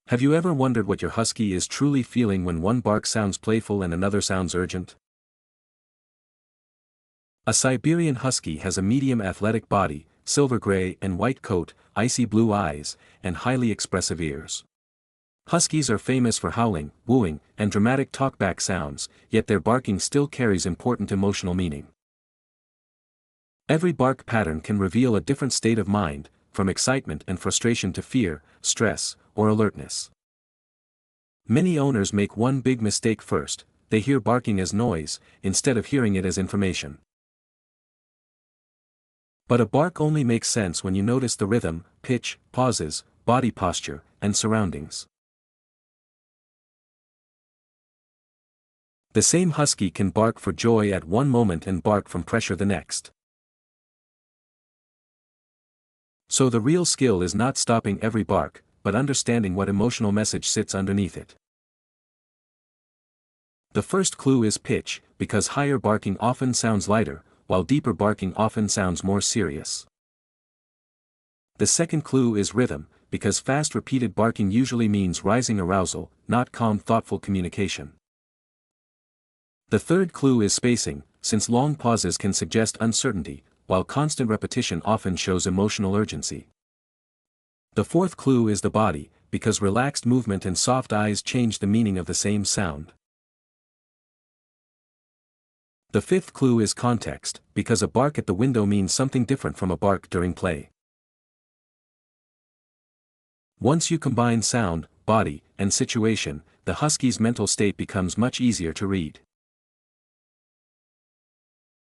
Have you ever wondered what your husky is truly feeling when one bark sounds playful and another sounds urgent? A Siberian husky has a medium athletic body, silver gray and white coat, icy blue eyes, and highly expressive ears. Huskies are famous for howling, wooing, and dramatic talkback sounds, yet their barking still carries important emotional meaning. Every bark pattern can reveal a different state of mind, from excitement and frustration to fear, stress, or alertness. Many owners make one big mistake first: they hear barking as noise, instead of hearing it as information. But a bark only makes sense when you notice the rhythm, pitch, pauses, body posture, and surroundings. The same husky can bark for joy at one moment and bark from pressure the next. So the real skill is not stopping every bark, but understanding what emotional message sits underneath it. The first clue is pitch, because higher barking often sounds lighter, while deeper barking often sounds more serious. The second clue is rhythm, because fast repeated barking usually means rising arousal, not calm thoughtful communication. The third clue is spacing, since long pauses can suggest uncertainty, while constant repetition often shows emotional urgency. The fourth clue is the body, because relaxed movement and soft eyes change the meaning of the same sound. The fifth clue is context, because a bark at the window means something different from a bark during play. Once you combine sound, body, and situation, the husky's mental state becomes much easier to read.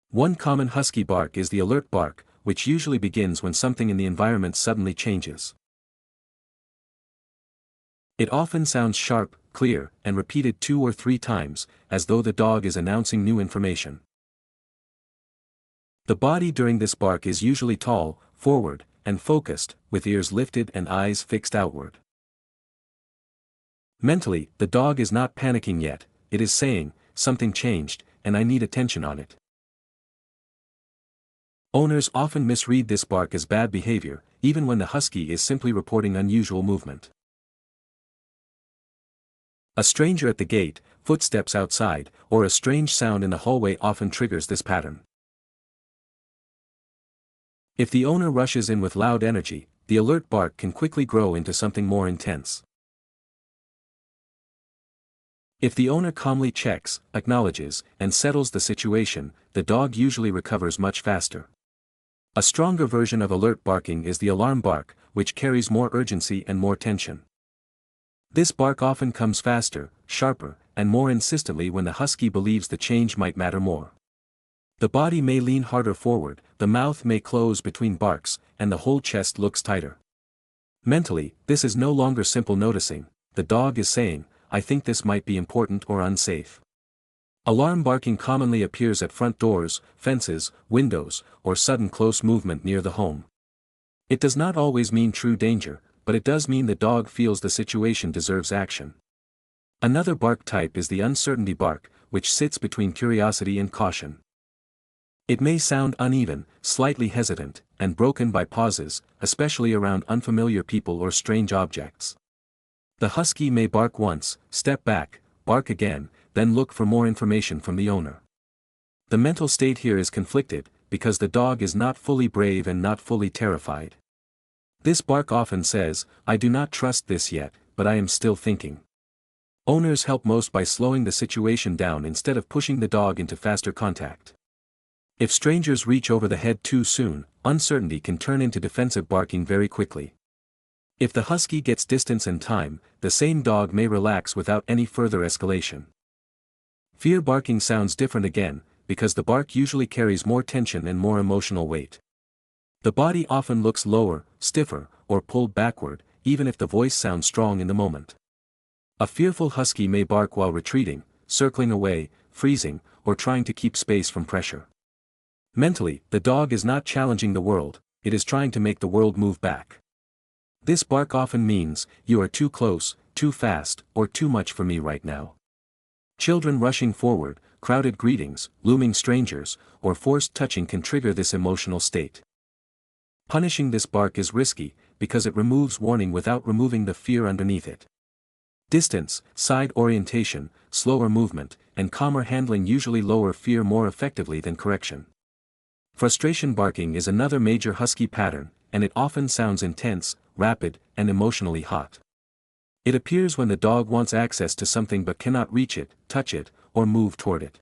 One common husky bark is the alert bark, which usually begins when something in the environment suddenly changes. It often sounds sharp, clear, and repeated 2 or 3 times, as though the dog is announcing new information. The body during this bark is usually tall, forward, and focused, with ears lifted and eyes fixed outward. Mentally, the dog is not panicking yet, it is saying, "Something changed, and I need attention on it." Owners often misread this bark as bad behavior, even when the husky is simply reporting unusual movement. A stranger at the gate, footsteps outside, or a strange sound in the hallway often triggers this pattern. If the owner rushes in with loud energy, the alert bark can quickly grow into something more intense. If the owner calmly checks, acknowledges, and settles the situation, the dog usually recovers much faster. A stronger version of alert barking is the alarm bark, which carries more urgency and more tension. This bark often comes faster, sharper, and more insistently when the husky believes the change might matter more. The body may lean harder forward, the mouth may close between barks, and the whole chest looks tighter. Mentally, this is no longer simple noticing, the dog is saying, "I think this might be important or unsafe." Alarm barking commonly appears at front doors, fences, windows, or sudden close movement near the home. It does not always mean true danger, but it does mean the dog feels the situation deserves action. Another bark type is the uncertainty bark, which sits between curiosity and caution. It may sound uneven, slightly hesitant, and broken by pauses, especially around unfamiliar people or strange objects. The husky may bark once, step back, bark again, then look for more information from the owner. The mental state here is conflicted, because the dog is not fully brave and not fully terrified. This bark often says, "I do not trust this yet, but I am still thinking." Owners help most by slowing the situation down instead of pushing the dog into faster contact. If strangers reach over the head too soon, uncertainty can turn into defensive barking very quickly. If the husky gets distance and time, the same dog may relax without any further escalation. Fear barking sounds different again, because the bark usually carries more tension and more emotional weight. The body often looks lower, stiffer, or pulled backward, even if the voice sounds strong in the moment. A fearful husky may bark while retreating, circling away, freezing, or trying to keep space from pressure. Mentally, the dog is not challenging the world, it is trying to make the world move back. This bark often means, "You are too close, too fast, or too much for me right now." Children rushing forward, crowded greetings, looming strangers, or forced touching can trigger this emotional state. Punishing this bark is risky, because it removes warning without removing the fear underneath it. Distance, side orientation, slower movement, and calmer handling usually lower fear more effectively than correction. Frustration barking is another major husky pattern, and it often sounds intense, rapid, and emotionally hot. It appears when the dog wants access to something but cannot reach it, touch it, or move toward it.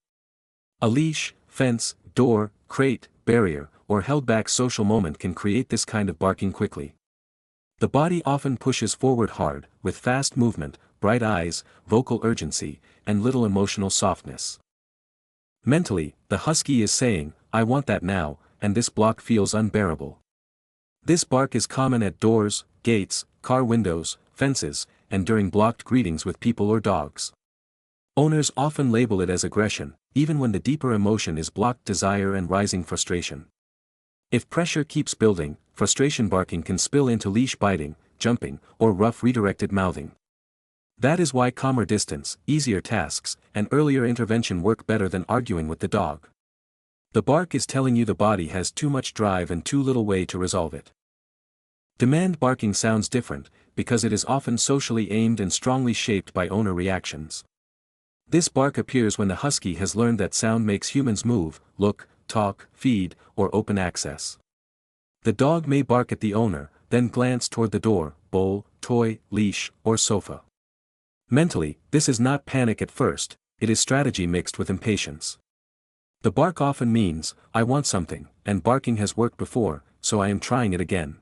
A leash, fence, door, crate, barrier, or held-back social moment can create this kind of barking quickly. The body often pushes forward hard, with fast movement, bright eyes, vocal urgency, and little emotional softness. Mentally, the husky is saying, "I want that now," and this block feels unbearable. This bark is common at doors, gates, car windows, fences, and during blocked greetings with people or dogs. Owners often label it as aggression, even when the deeper emotion is blocked desire and rising frustration. If pressure keeps building, frustration barking can spill into leash biting, jumping, or rough redirected mouthing. That is why calmer distance, easier tasks, and earlier intervention work better than arguing with the dog. The bark is telling you the body has too much drive and too little way to resolve it. Demand barking sounds different, because it is often socially aimed and strongly shaped by owner reactions. This bark appears when the husky has learned that sound makes humans move, look, talk, feed, or open access. The dog may bark at the owner, then glance toward the door, bowl, toy, leash, or sofa. Mentally, this is not panic at first, it is strategy mixed with impatience. The bark often means, "I want something," and barking has worked before, so I am trying it again.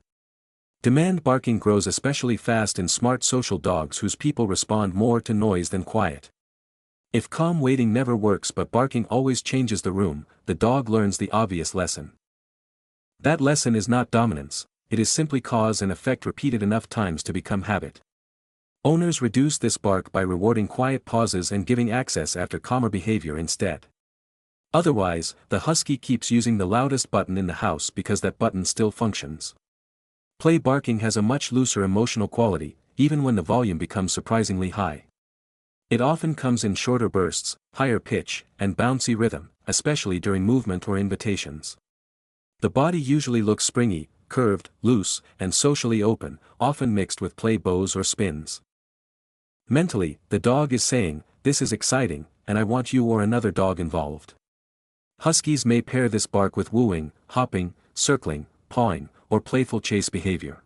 Demand barking grows especially fast in smart social dogs whose people respond more to noise than quiet. If calm waiting never works but barking always changes the room, the dog learns the obvious lesson. That lesson is not dominance, it is simply cause and effect repeated enough times to become habit. Owners reduce this bark by rewarding quiet pauses and giving access after calmer behavior instead. Otherwise, the husky keeps using the loudest button in the house because that button still functions. Play barking has a much looser emotional quality, even when the volume becomes surprisingly high. It often comes in shorter bursts, higher pitch, and bouncy rhythm, especially during movement or invitations. The body usually looks springy, curved, loose, and socially open, often mixed with play bows or spins. Mentally, the dog is saying, "This is exciting, and I want you or another dog involved." Huskies may pair this bark with wooing, hopping, circling, pawing, or playful chase behavior.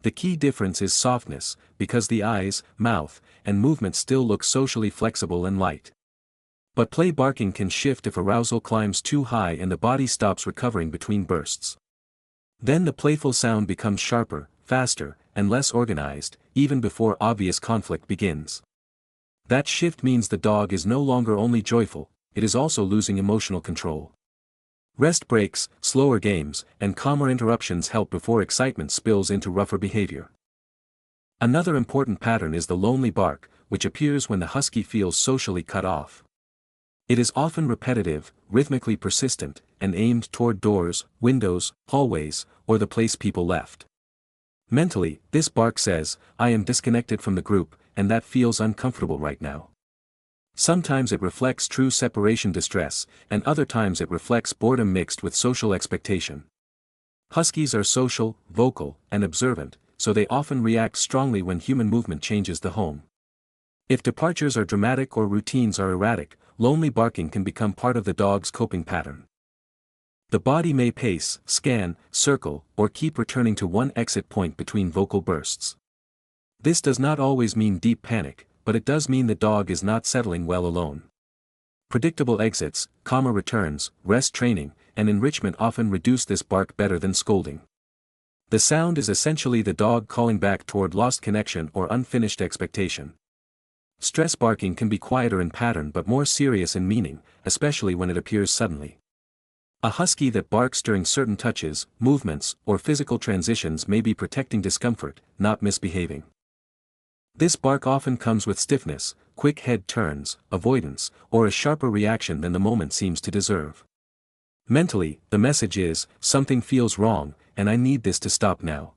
The key difference is softness, because the eyes, mouth, and movement still look socially flexible and light. But play barking can shift if arousal climbs too high and the body stops recovering between bursts. Then the playful sound becomes sharper, faster, and less organized, even before obvious conflict begins. That shift means the dog is no longer only joyful, it is also losing emotional control. Rest breaks, slower games, and calmer interruptions help before excitement spills into rougher behavior. Another important pattern is the lonely bark, which appears when the husky feels socially cut off. It is often repetitive, rhythmically persistent, and aimed toward doors, windows, hallways, or the place people left. Mentally, this bark says, "I am disconnected from the group, and that feels uncomfortable right now." Sometimes it reflects true separation distress, and other times it reflects boredom mixed with social expectation. Huskies are social, vocal, and observant, so they often react strongly when human movement changes the home. If departures are dramatic or routines are erratic, lonely barking can become part of the dog's coping pattern. The body may pace, scan, circle, or keep returning to one exit point between vocal bursts. This does not always mean deep panic, but it does mean the dog is not settling well alone. Predictable exits, calmer returns, rest training, and enrichment often reduce this bark better than scolding. The sound is essentially the dog calling back toward lost connection or unfinished expectation. Stress barking can be quieter in pattern but more serious in meaning, especially when it appears suddenly. A husky that barks during certain touches, movements, or physical transitions may be protecting discomfort, not misbehaving. This bark often comes with stiffness, quick head turns, avoidance, or a sharper reaction than the moment seems to deserve. Mentally, the message is, "Something feels wrong, and I need this to stop now."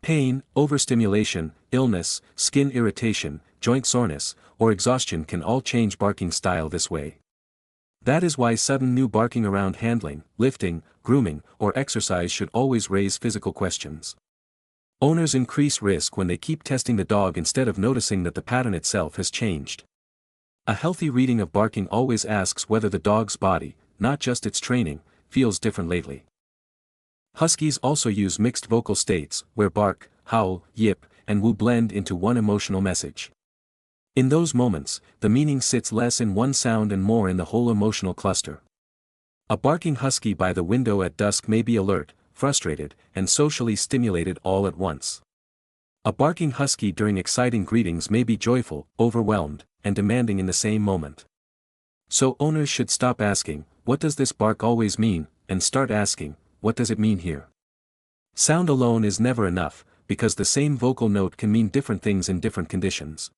Pain, overstimulation, illness, skin irritation, joint soreness, or exhaustion can all change barking style this way. That is why sudden new barking around handling, lifting, grooming, or exercise should always raise physical questions. Owners increase risk when they keep testing the dog instead of noticing that the pattern itself has changed. A healthy reading of barking always asks whether the dog's body, not just its training, feels different lately. Huskies also use mixed vocal states, where bark, howl, yip, and woo blend into one emotional message. In those moments, the meaning sits less in one sound and more in the whole emotional cluster. A barking husky by the window at dusk may be alert, frustrated, and socially stimulated all at once. A barking husky during exciting greetings may be joyful, overwhelmed, and demanding in the same moment. So owners should stop asking, "What does this bark always mean?" and start asking, "What does it mean here?" Sound alone is never enough, because the same vocal note can mean different things in different conditions.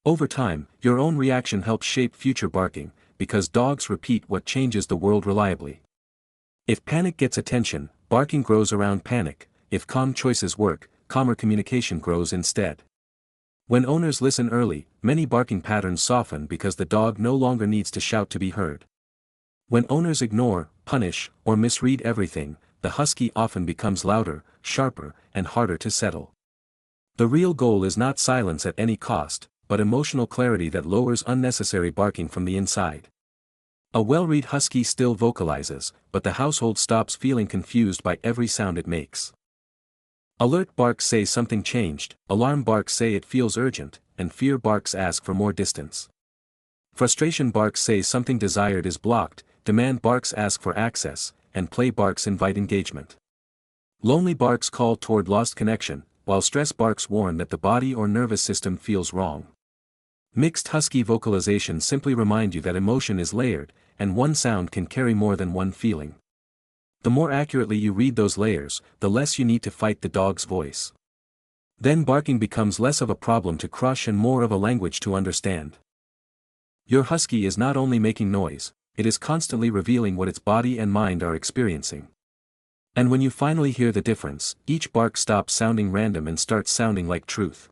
Over time, your own reaction helps shape future barking, because dogs repeat what changes the world reliably. If panic gets attention, barking grows around panic. If calm choices work, calmer communication grows instead. When owners listen early, many barking patterns soften because the dog no longer needs to shout to be heard. When owners ignore, punish, or misread everything, the husky often becomes louder, sharper, and harder to settle. The real goal is not silence at any cost, but emotional clarity that lowers unnecessary barking from the inside. A well-read husky still vocalizes, but the household stops feeling confused by every sound it makes. Alert barks say something changed, alarm barks say it feels urgent, and fear barks ask for more distance. Frustration barks say something desired is blocked, demand barks ask for access, and play barks invite engagement. Lonely barks call toward lost connection, while stress barks warn that the body or nervous system feels wrong. Mixed husky vocalization simply remind you that emotion is layered, and one sound can carry more than one feeling. The more accurately you read those layers, the less you need to fight the dog's voice. Then barking becomes less of a problem to crush and more of a language to understand. Your husky is not only making noise, it is constantly revealing what its body and mind are experiencing. And when you finally hear the difference, each bark stops sounding random and starts sounding like truth.